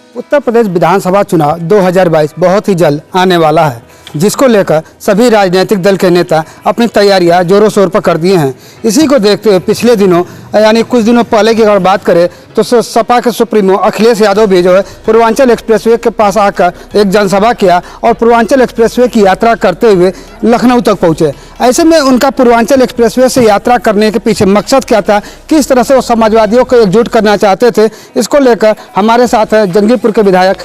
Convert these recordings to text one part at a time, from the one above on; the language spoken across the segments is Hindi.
उत्तर प्रदेश विधानसभा चुनाव 2022 बहुत ही जल्द आने वाला है, जिसको लेकर सभी राजनीतिक दल के नेता अपनी तैयारियां जोरों शोर पर कर दिए हैं। इसी को देखते हुए पिछले दिनों यानी कुछ दिनों पहले की अगर बात करें तो सपा के सुप्रीमो अखिलेश यादव भी जो है पूर्वांचल एक्सप्रेसवे के पास आकर एक जनसभा किया और पूर्वांचल एक्सप्रेसवे की यात्रा करते हुए लखनऊ तक पहुंचे। ऐसे में उनका पूर्वांचल एक्सप्रेसवे से यात्रा करने के पीछे मकसद क्या था, किस तरह से वो समाजवादियों को एकजुट करना चाहते थे, इसको लेकर हमारे साथ है जंगीपुर के विधायक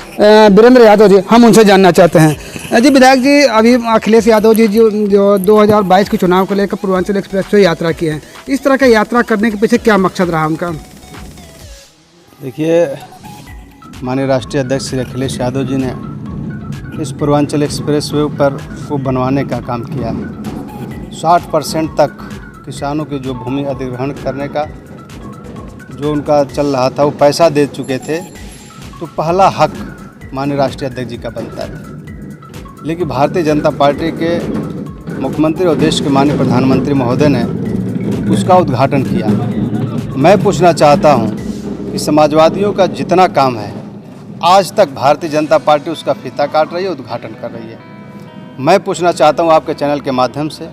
वीरेंद्र यादव जी। हम उनसे जानना चाहते हैं। जी विधायक जी, अभी अखिलेश यादव जी जो 2022 के चुनाव को लेकर पूर्वांचल एक्सप्रेसवे यात्रा की है, इस तरह का यात्रा करने के पीछे क्या मकसद रहा उनका? देखिए, माननीय राष्ट्रीय अध्यक्ष श्री अखिलेश यादव जी ने इस पूर्वांचल एक्सप्रेसवे पर को बनवाने का काम किया है। 60% तक किसानों की जो भूमि अधिग्रहण करने का जो उनका चल रहा था वो पैसा दे चुके थे, तो पहला हक माननीय राष्ट्रीय अध्यक्ष जी का बनता है। लेकिन भारतीय जनता पार्टी के मुख्यमंत्री और देश के माननीय प्रधानमंत्री महोदय ने उसका उद्घाटन किया। मैं पूछना चाहता हूं कि समाजवादियों का जितना काम है आज तक भारतीय जनता पार्टी उसका फीता काट रही है, उद्घाटन कर रही है। मैं पूछना चाहता हूं आपके चैनल के माध्यम से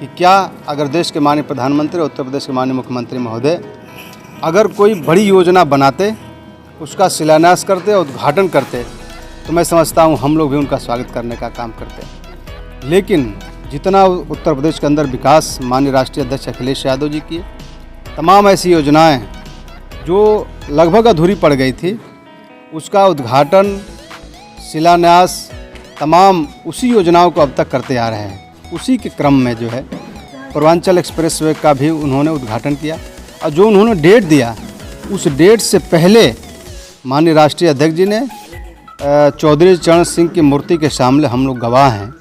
कि क्या अगर देश के माननीय प्रधानमंत्री और उत्तर प्रदेश के माननीय मुख्यमंत्री महोदय अगर कोई बड़ी योजना बनाते, उसका शिलान्यास करते और उद्घाटन करते, तो मैं समझता हूं हम लोग भी उनका स्वागत करने का काम करते। लेकिन जितना उत्तर प्रदेश के अंदर विकास माननीय राष्ट्रीय अध्यक्ष अखिलेश यादव जी की तमाम ऐसी योजनाएं जो लगभग अधूरी पड़ गई थी, उसका उद्घाटन शिलान्यास तमाम उसी योजनाओं को अब तक करते आ रहे हैं। उसी के क्रम में जो है पूर्वांचल एक्सप्रेसवे का भी उन्होंने उद्घाटन किया और जो उन्होंने डेट दिया उस डेट से पहले माननीय राष्ट्रीय अध्यक्ष जी ने चौधरी चरण सिंह की मूर्ति के सामने हम लोग गवाह हैं,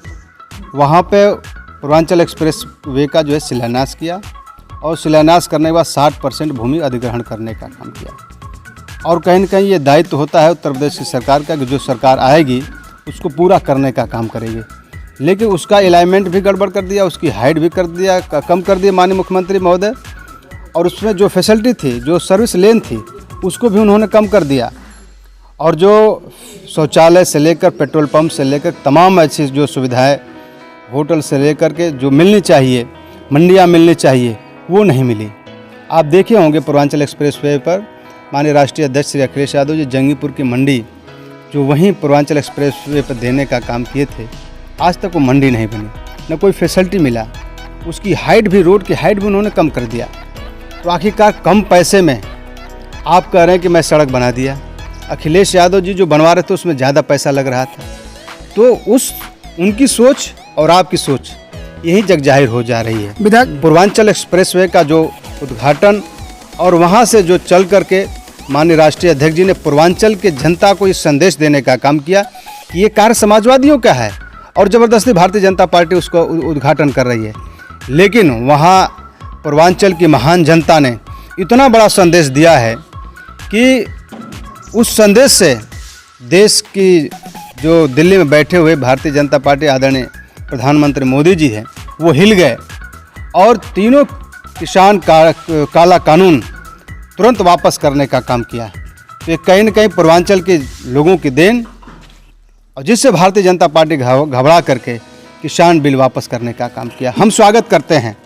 वहाँ पे पूर्वांचल एक्सप्रेसवे का जो है शिलान्यास किया और शिलान्यास करने के बाद 60% भूमि अधिग्रहण करने का काम किया। और कहीं न कहीं ये दायित्व होता है उत्तर प्रदेश की सरकार का कि जो सरकार आएगी उसको पूरा करने का काम करेगी। लेकिन उसका अलाइनमेंट भी गड़बड़ कर दिया, उसकी हाइट भी कर दिया, कम कर दिया माननीय मुख्यमंत्री महोदय, और उसमें जो फैसिलिटी थी, जो सर्विस लेन थी, उसको भी उन्होंने कम कर दिया। और जो शौचालय से लेकर पेट्रोल पंप से लेकर तमाम ऐसी जो सुविधाएं होटल से लेकर के जो मिलनी चाहिए, मंडियां मिलनी चाहिए, वो नहीं मिली। आप देखे होंगे पूर्वांचल एक्सप्रेसवे पर माननीय राष्ट्रीय अध्यक्ष श्री अखिलेश यादव जी जंगीपुर की मंडी जो वहीं पूर्वांचल एक्सप्रेसवे पर देने का काम किए थे, आज तक वो मंडी नहीं बनी, न कोई फैसिलिटी मिला। उसकी हाइट भी, रोड की हाइट भी उन्होंने कम कर दिया। तो आखिरकार कम पैसे में आप कह रहे हैं कि मैं सड़क बना दिया। अखिलेश यादव जी जो बनवा रहे थे उसमें ज़्यादा पैसा लग रहा था। तो उनकी सोच और आपकी सोच यही जग जाहिर हो जा रही है। विधायक, पूर्वांचल एक्सप्रेसवे का जो उद्घाटन और वहाँ से जो चल करके माननीय राष्ट्रीय अध्यक्ष जी ने पूर्वांचल के जनता को इस संदेश देने का काम किया कि ये कार्य समाजवादियों का है और ज़बरदस्ती भारतीय जनता पार्टी उसको उद्घाटन कर रही है। लेकिन वहाँ पूर्वांचल की महान जनता ने इतना बड़ा संदेश दिया है कि उस संदेश से देश की जो दिल्ली में बैठे हुए भारतीय जनता पार्टी आदरणीय प्रधानमंत्री मोदी जी हैं, वो हिल गए और तीनों किसान काला कानून तुरंत वापस करने का काम किया। तो ये कहीं न कहीं पूर्वांचल के लोगों की देन, और जिससे भारतीय जनता पार्टी घबरा करके किसान बिल वापस करने का काम किया। हम स्वागत करते हैं।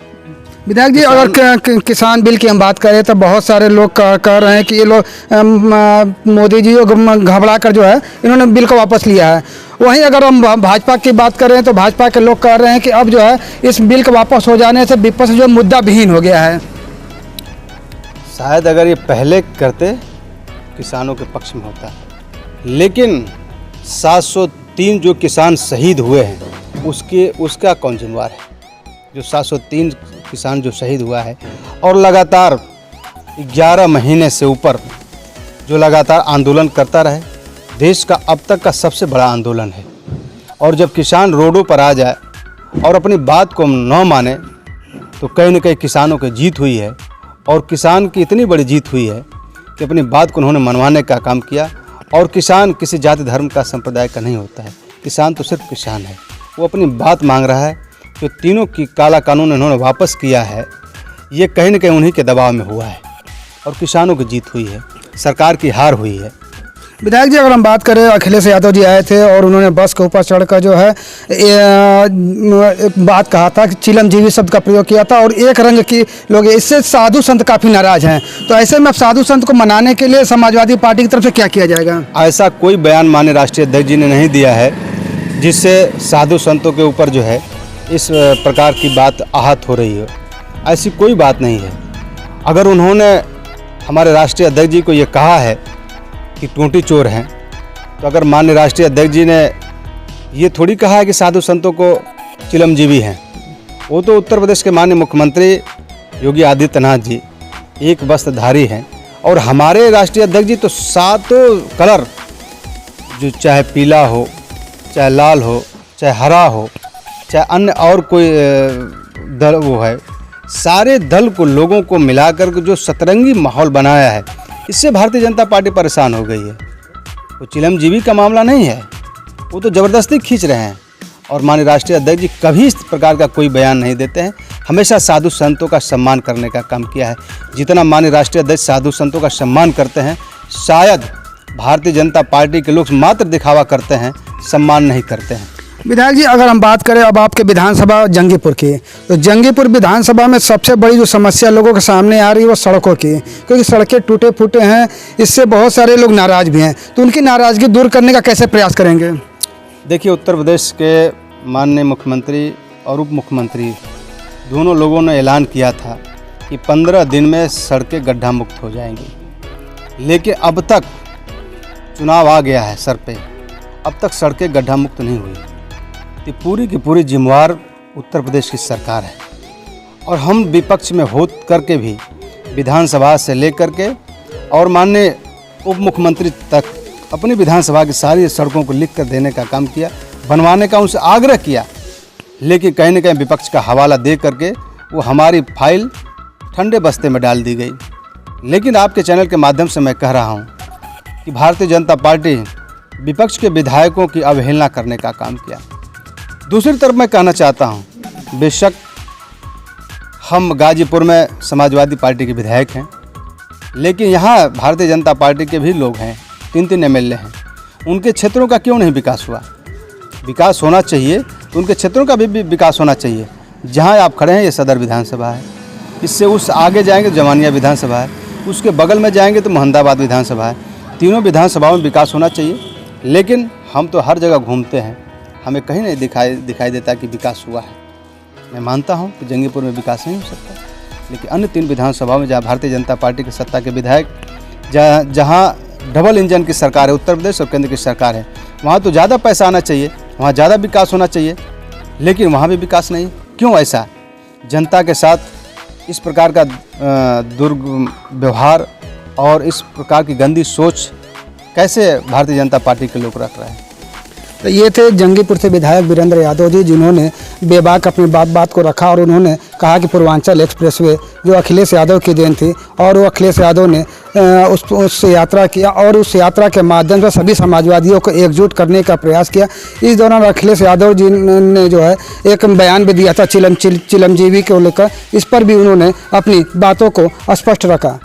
विधायक जी, अगर किसान बिल की हम बात करें तो बहुत सारे लोग कह रहे हैं कि ये लोग मोदी जी घबरा कर जो है इन्होंने बिल को वापस लिया है। वहीं अगर हम भाजपा की बात करें तो भाजपा के लोग कह रहे हैं कि अब जो है इस बिल के वापस हो जाने से विपक्ष जो मुद्दा विहीन हो गया है। शायद अगर ये पहले करते किसानों के पक्ष में होता, लेकिन 703 जो किसान शहीद हुए हैं उसका कौन जिम्मेवार है? जो 703 किसान जो शहीद हुआ है और लगातार 11 महीने से ऊपर जो लगातार आंदोलन करता रहे, देश का अब तक का सबसे बड़ा आंदोलन है। और जब किसान रोडों पर आ जाए और अपनी बात को न माने, तो कहीं न कहीं किसानों की जीत हुई है। और किसान की इतनी बड़ी जीत हुई है कि अपनी बात को उन्होंने मनवाने का काम किया। और किसान किसी जाति धर्म का संप्रदाय का नहीं होता है, किसान तो सिर्फ किसान है, वो अपनी बात मांग रहा है। तो तीनों की काला कानून उन्होंने वापस किया है, ये कहीं न कहीं उन्हीं के दबाव में हुआ है और किसानों की जीत हुई है, सरकार की हार हुई है। विधायक जी, अगर हम बात करें, अखिलेश यादव जी आए थे और उन्होंने बस के ऊपर चढ़कर जो है एक बात कहा था कि चिलमजीवी शब्द का प्रयोग किया था और एक रंग की लोग, इससे साधु संत काफ़ी नाराज हैं। तो ऐसे में अब साधु संत को मनाने के लिए समाजवादी पार्टी की तरफ से क्या किया जाएगा? ऐसा कोई बयान माननीय राष्ट्रीय अध्यक्ष जी ने नहीं दिया है जिससे साधु संतों के ऊपर जो है इस प्रकार की बात आहत हो रही हो। ऐसी कोई बात नहीं है। अगर उन्होंने हमारे राष्ट्रीय अध्यक्ष जी को ये कहा है कि टूटी चोर हैं, तो अगर माननीय राष्ट्रीय अध्यक्ष जी ने ये थोड़ी कहा है कि साधु संतों को चिलमजीवी हैं। वो तो उत्तर प्रदेश के माननीय मुख्यमंत्री योगी आदित्यनाथ जी एक वस्त्रधारी हैं और हमारे राष्ट्रीय अध्यक्ष जी तो सातों कलर, जो चाहे पीला हो, चाहे लाल हो, चाहे हरा हो, चाहे अन्य और कोई दल वो है, सारे दल को, लोगों को मिलाकर के जो सतरंगी माहौल बनाया है, इससे भारतीय जनता पार्टी परेशान हो गई है। वो चिलमजीवी का मामला नहीं है, वो तो ज़बरदस्ती खींच रहे हैं। और माननीय राष्ट्रीय अध्यक्ष जी कभी इस प्रकार का कोई बयान नहीं देते हैं, हमेशा साधु संतों का सम्मान करने का काम किया है। जितना माननीय राष्ट्रीय अध्यक्ष साधु संतों का सम्मान करते हैं, शायद भारतीय जनता पार्टी के लोग मात्र दिखावा करते हैं, सम्मान नहीं करते हैं। विधायक जी, अगर हम बात करें अब आपके विधानसभा जंगीपुर की, तो जंगीपुर विधानसभा में सबसे बड़ी जो समस्या लोगों के सामने आ रही है वो सड़कों की, क्योंकि सड़कें टूटे फूटे हैं, इससे बहुत सारे लोग नाराज़ भी हैं। तो उनकी नाराज़गी दूर करने का कैसे प्रयास करेंगे? देखिए, उत्तर प्रदेश के माननीय मुख्यमंत्री और उप मुख्यमंत्री दोनों लोगों ने ऐलान किया था कि 15 दिन में सड़कें गड्ढा मुक्त हो जाएंगी, लेकिन अब तक चुनाव आ गया है सर पे, अब तक सड़कें गड्ढा मुक्त नहीं हुई। ये पूरी की पूरी जिम्मेवार उत्तर प्रदेश की सरकार है और हम विपक्ष में हो करके भी विधानसभा से लेकर के और माननीय उप मुख्यमंत्री तक अपनी विधानसभा की सारी सड़कों को लिख कर देने का काम किया, बनवाने का उनसे आग्रह किया, लेकिन कहीं न कहीं विपक्ष का हवाला दे करके वो हमारी फाइल ठंडे बस्ते में डाल दी गई। लेकिन आपके चैनल के माध्यम से मैं कह रहा हूँ कि भारतीय जनता पार्टी विपक्ष के विधायकों की अवहेलना करने का काम किया। दूसरी तरफ मैं कहना चाहता हूँ, बेशक हम गाजीपुर में समाजवादी पार्टी के विधायक हैं, लेकिन यहाँ भारतीय जनता पार्टी के भी लोग हैं, 3 MLA हैं। उनके क्षेत्रों का क्यों नहीं विकास हुआ? विकास होना चाहिए तो उनके क्षेत्रों का भी विकास होना चाहिए। जहाँ आप खड़े हैं ये सदर विधानसभा है, इससे उस आगे जाएंगे तो जमानिया विधानसभा है, उसके बगल में जाएंगे तो मोहम्मदाबाद विधानसभा है। तीनों विधानसभाओं में विकास होना चाहिए, लेकिन हम तो हर जगह घूमते हैं, हमें कहीं नहीं दिखाई देता कि विकास हुआ है। मैं मानता हूं कि जंगीपुर में विकास नहीं हो सकता, लेकिन अन्य 3 विधानसभाओं में जहां भारतीय जनता पार्टी की सत्ता के विधायक, जहां डबल इंजन की सरकार है, उत्तर प्रदेश और केंद्र की सरकार है, वहां तो ज़्यादा पैसा आना चाहिए, वहां ज़्यादा विकास होना चाहिए, लेकिन वहां भी विकास नहीं। क्यों ऐसा? जनता के साथ इस प्रकार का दुर्व्यवहार और इस प्रकार की गंदी सोच कैसे भारतीय जनता पार्टी के लोग रख रहे हैं? तो ये थे जंगीपुर से विधायक वीरेंद्र यादव जी, जिन्होंने बेबाक अपनी बात को रखा और उन्होंने कहा कि पूर्वांचल एक्सप्रेसवे जो अखिलेश यादव की देन थी और वो अखिलेश यादव ने उस यात्रा किया और उस यात्रा के माध्यम से सभी समाजवादियों को एकजुट करने का प्रयास किया। इस दौरान अखिलेश यादव जी ने जो है एक बयान भी दिया था चिलमजीवी को लेकर, इस पर भी उन्होंने अपनी बातों को स्पष्ट रखा।